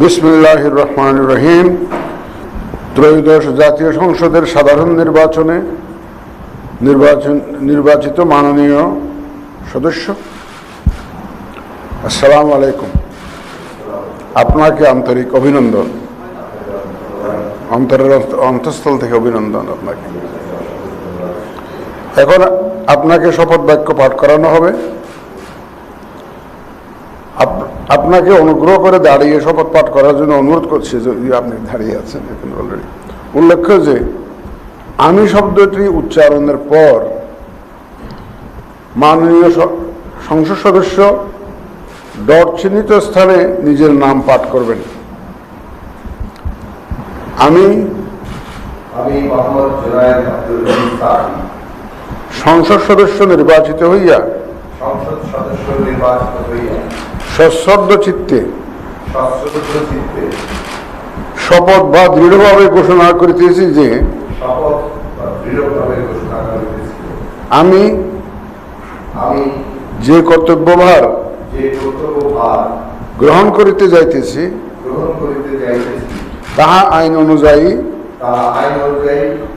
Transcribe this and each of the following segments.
বিসমিল্লাহির রহমানির রহিম। ত্রয়োদশ জাতীয় সংসদের সাধারণ নির্বাচনে নির্বাচিত মাননীয় সদস্য, আসসালামু আলাইকুম। আপনাকে আন্তরিক অভিনন্দন, অন্তরের অন্তঃস্থল থেকে অভিনন্দন আপনাকে। এখন আপনাকে শপথ বাক্য পাঠ করানো হবে। আপনাকে অনুগ্রহ করে দাঁড়িয়ে শপথ পাঠ করার জন্য অনুরোধ করছি, যদি আপনি দাঁড়িয়ে আছেন এখন অলরেডি। উল্লেখ্য যে আমি শব্দটি উচ্চারণের পর মাননীয় সংসদ সদস্য ডট চিহ্নিত স্থানে নিজের নাম পাঠ করবেন। আমি সংসদ সদস্য নির্বাচিত হইয়া সশ্রদ্ধ চিত্তে শপথ বা দৃঢ়ভাবে ঘোষণা করিতেছি যে আমি যে কর্তব্যভার গ্রহণ করিতে যাইতেছি তাহা আইন অনুযায়ী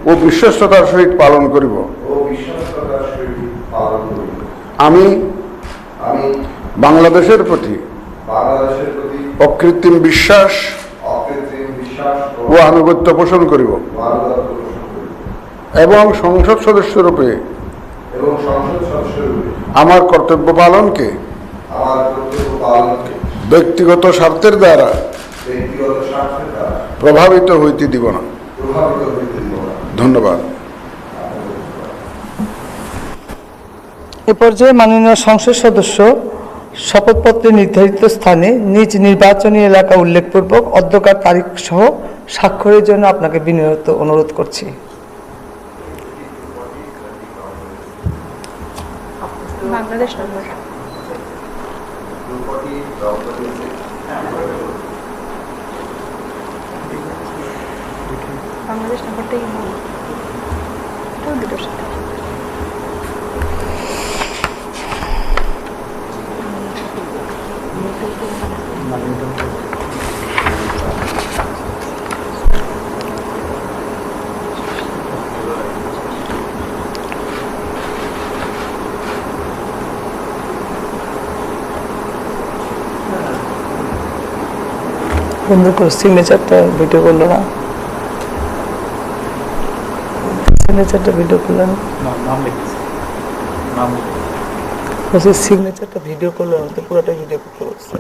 ও বিশ্বস্ততার সহিত পালন করিব। আমি বাংলাদেশের প্রতি অকৃত্রিম বিশ্বাস ও আনুগত্য পোষণ করিব এবং সংসদ সদস্য রূপে আমার কর্তব্য পালনকে ব্যক্তিগত স্বার্থের দ্বারা প্রভাবিত হইতে দিব না। ধন্যবাদ। এ পর্যায়ে মাননীয় সংসদ সদস্য শপথপত্রে নির্ধারিত স্থানে নিজ নির্বাচনী এলাকা উল্লেখপূর্বক অধ্যকার তারিখ সহ স্বাক্ষরের জন্য আপনাকে বিনীত অনুরোধ করছি। বাংলাদেশ নম্বর বাংলাদেশ নম্বরটাই দুটোর সাথে বন্ধু করে সিগনেচারটা ভিডিও করলো না, সিগনেচারটা ভিডিও করলেন, সিগনেচারটা ভিডিও করলো না, পুরোটা ভিডিও করতে বলছে।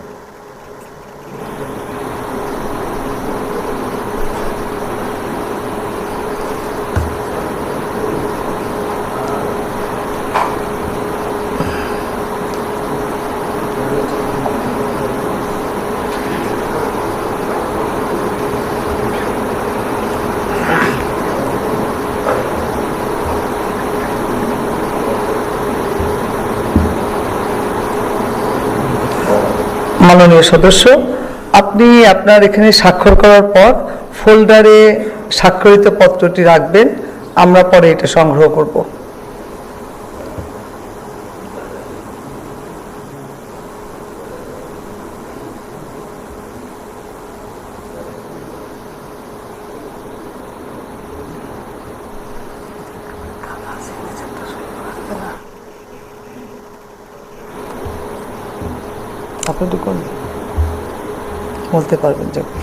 মাননীয় সদস্য, আপনি আপনার এখানে স্বাক্ষর করার পর ফোল্ডারে স্বাক্ষরিত পত্রটি রাখবেন, আমরা পরে এটা সংগ্রহ করব। আপনি বলতে পারবেন যখন।